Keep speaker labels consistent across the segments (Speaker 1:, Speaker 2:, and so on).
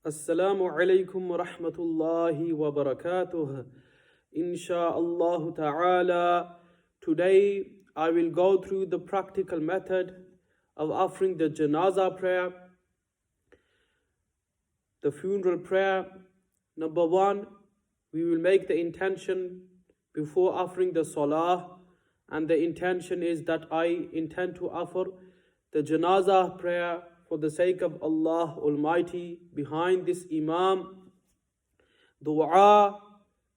Speaker 1: Assalamu alaikum wa rahmatullahi wa barakatuh. Insha'Allah ta'ala, today I will go through the practical method of offering the Janazah prayer, the funeral prayer. Number one, we will make the intention before offering the salah, and the intention is that I intend to offer the Janazah prayer for the sake of Allah Almighty. Behind this Imam, dua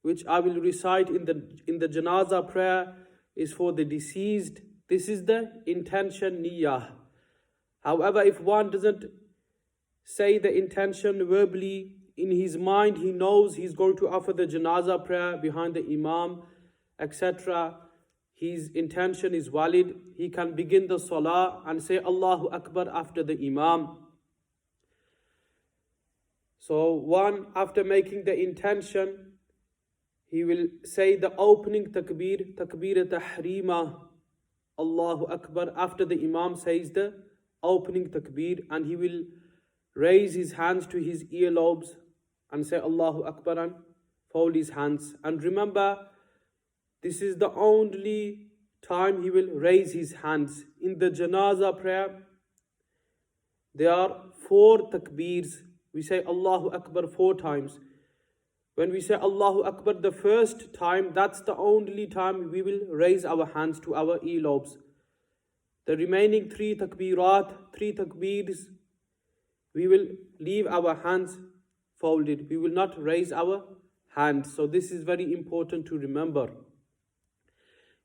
Speaker 1: which I will recite in the Janazah prayer is for the deceased. This is the intention, niyyah. However, if one doesn't say the intention verbally, in his mind he knows he's going to offer the Janazah prayer behind the Imam, etc., his intention is valid. He can begin the salah and say Allahu Akbar after the Imam. So one, after making the intention, he will say the opening takbir, takbir tahrima, Allahu Akbar, after the Imam says the opening takbir, and he will raise his hands to his earlobes and say Allahu Akbar and fold his hands. And remember, this is the only time he will raise his hands. In the Janazah prayer, there are 4 takbirs. We say Allahu Akbar 4 times. When we say Allahu Akbar the first time, that's the only time we will raise our hands to our earlobes. The remaining 3 takbirat, 3 takbirs, we will leave our hands folded. We will not raise our hands. So this is very important to remember.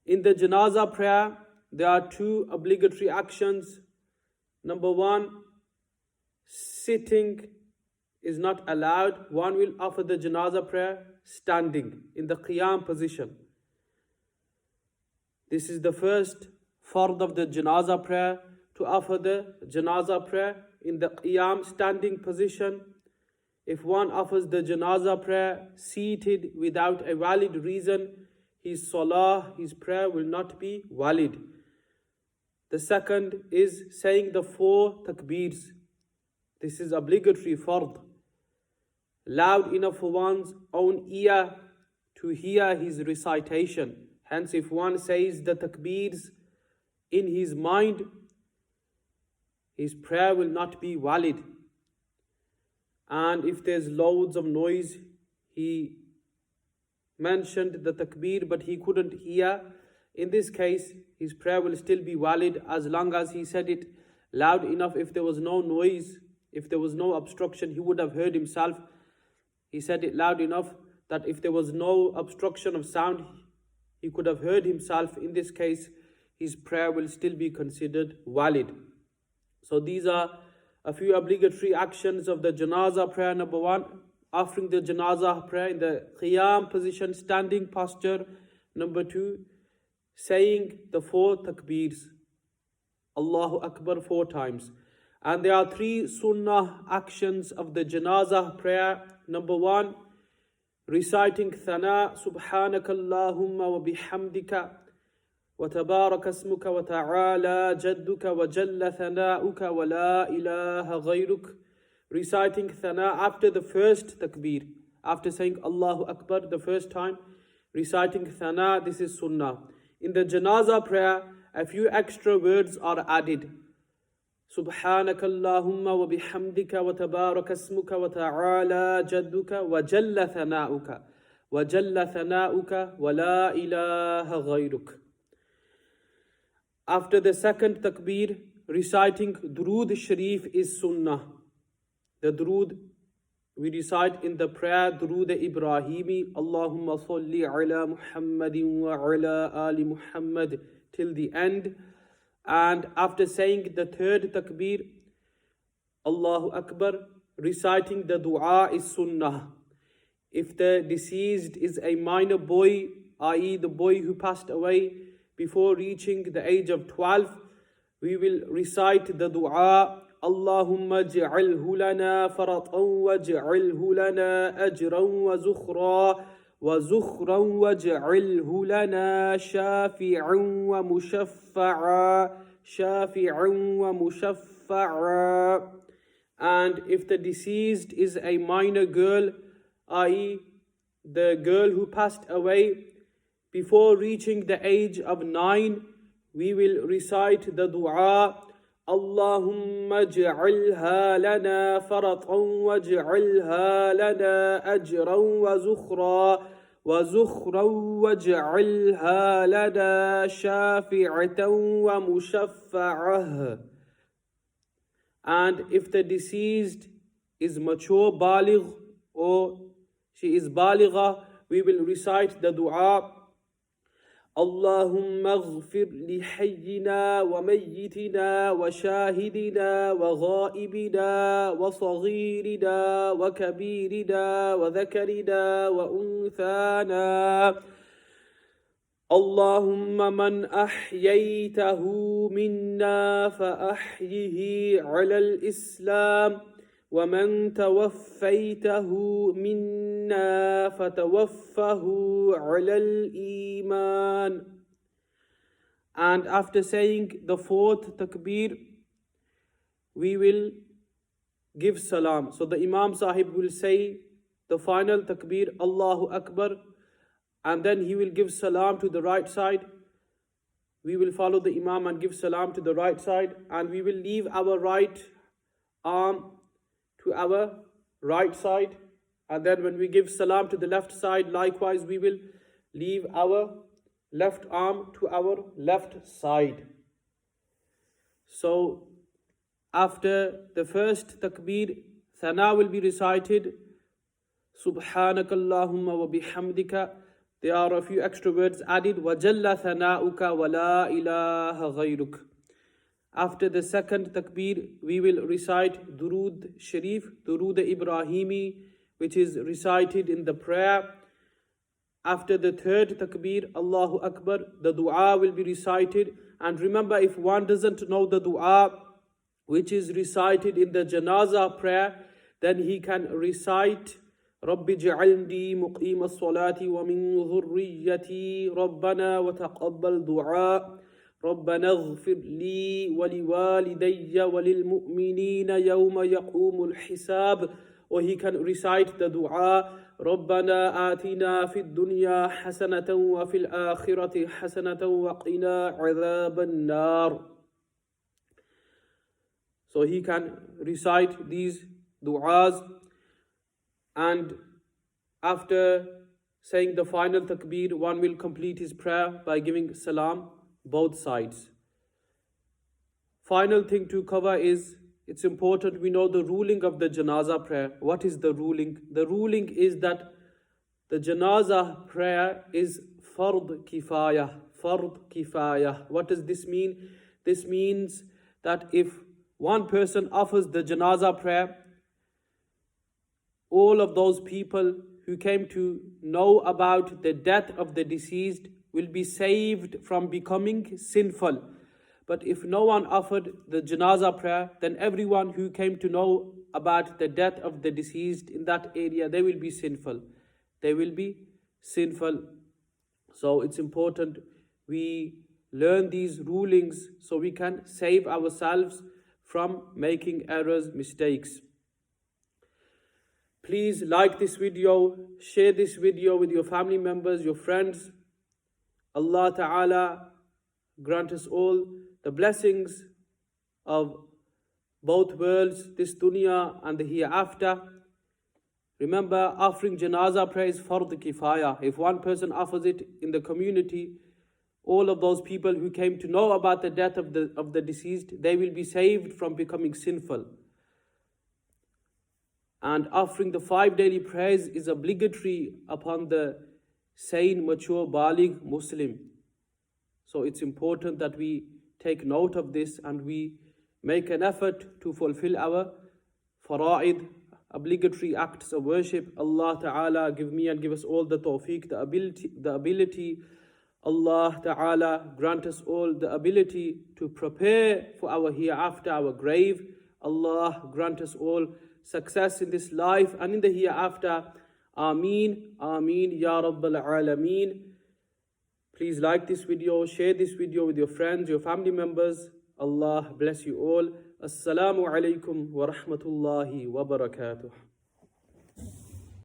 Speaker 1: In the Janazah prayer, there are 2 obligatory actions. Number 1, sitting is not allowed. One will offer the Janazah prayer standing in the Qiyam position. This is the first fard of the Janazah prayer, to offer the Janazah prayer in the Qiyam standing position. If one offers the Janazah prayer seated without a valid reason, his salah, his prayer will not be valid. The second is saying the 4 takbirs. This is obligatory fard, loud enough for one's own ear to hear his recitation. Hence, if one says the takbirs in his mind, his prayer will not be valid. And if there's loads of noise, he mentioned the takbir but he couldn't hear, in this case his prayer will still be valid as long as he said it loud enough. If there was no noise, if there was no obstruction, he would have heard himself. He said it loud enough that if there was no obstruction of sound, he could have heard himself. In this case, his prayer will still be considered valid. So these are a few obligatory actions of the Janazah prayer. Number 1, offering the Janazah prayer in the Qiyam position, standing posture. Number 2, saying the 4 takbirs, Allahu Akbar 4 times. And there are 3 sunnah actions of the Janazah prayer. Number 1, reciting Thana, Subhanaka Allahumma wa bihamdika, wa tabaraka asmuka wa ta'ala jadduka wa jalla thana'uka wa la ilaha ghayruk. Reciting Thana after the first takbir, after saying Allahu Akbar the first time, reciting Thana, this is sunnah. In the Janazah prayer, a few extra words are added. Subhanaka Allahumma wa bihamdika wa tabaraka asmuka wa ta'ala jadduka wa jalla thana'uka wa la ilaha ghayruk. After the second takbir, reciting Durood Sharif is sunnah. The Durood we recite in the prayer, Durood Ibrahimi, Allahumma salli ala Muhammadin wa ala ali Muhammad, till the end. And after saying the third takbir, Allahu Akbar, reciting the dua is sunnah. If the deceased is a minor boy, i.e. the boy who passed away before reaching the age of 12, we will recite the dua, Allahumma ja'alhu lana faratan wa ja'alhu lana ajran wa zukhran wa ja'alhu lana shafi'an wa mushaffa'a. And if the deceased is a minor girl, i.e., the girl who passed away before reaching the age of 9, we will recite the dua, Allahumma ij'alha lana faratan waj'alha lana ajran wa zukhran waj'alha lana shafi'atan wa mushaffa'ah. And if the deceased is mature, baligh, or she is baligha, we will recite the dua, Allahumma aghfir li hayyina wa mayyitina wa shahidina wa ghaibina wa saghirina wa kabirina wa dhakarina wa unthana. اللهم من أحييته منا فأحيه على الإسلام ومن توفيته منا فتوفه على الإيمان. And after saying the 4th takbir, we will give salam. So the Imam Sahib will say the final takbir, Allahu Akbar, and then he will give salam to the right side. We will follow the Imam and give salam to the right side, and we will leave our right arm to our right side. And then when we give salam to the left side, likewise we will leave our left arm to our left side. So after the first takbir, thana will be recited, Subhanakallahumma wa bihamdika. There are a few extra words added, وَجَلَّ ثَنَاؤُكَ وَلَا إِلَهَ غَيْرُكَ. After the second takbir, we will recite Durood Sharif, Durood Ibrahimi, which is recited in the prayer. After the third takbir, Allahu Akbar, the dua will be recited. And remember, if one doesn't know the dua which is recited in the Janazah prayer, then he can recite رب اجعلني مقيم الصلاة ومن ذريتي ربنا وتقبل دعاء ربنا اغفر لي ولوالدي وللمؤمنين يوم يقوم الحساب. Or he can recite the dua ربنا آتنا في الدنيا حسنة وفي الآخرة حسنة وقنا عذاب النار. So he can recite these du'as. And after saying the final takbir, one will complete his prayer by giving salam both sides. Final thing to cover is, it's important we know the ruling of the Janazah prayer. What is the ruling? The ruling is that the Janazah prayer is fard kifayah. Fard kifayah. What does this mean? This means that if one person offers the Janazah prayer, all of those people who came to know about the death of the deceased will be saved from becoming sinful. But if no one offered the Janazah prayer, then everyone who came to know about the death of the deceased in that area, they will be sinful. They will be sinful. So it's important we learn these rulings so we can save ourselves from making errors, mistakes. Please like this video, share this video with your family members, your friends. Allah Ta'ala grant us all the blessings of both worlds, this dunya and the hereafter. Remember, offering Janazah prayer is fard kifaya. If one person offers it in the community, all of those people who came to know about the death of the deceased, they will be saved from becoming sinful. And offering the 5 daily prayers is obligatory upon the sane, mature, baligh Muslim. So it's important that we take note of this and we make an effort to fulfill our fara'id, obligatory acts of worship. Allah Ta'ala give me and give us all the tawfiq, the ability. Allah Ta'ala grant us all the ability to prepare for our hereafter, our grave. Allah grant us all success in this life and in the hereafter. Ameen, Ameen, Ya Rabbal Alameen. Please like this video, share this video with your friends, your family members. Allah bless you all. Assalamu alaikum wa rahmatullahi wa barakatuh.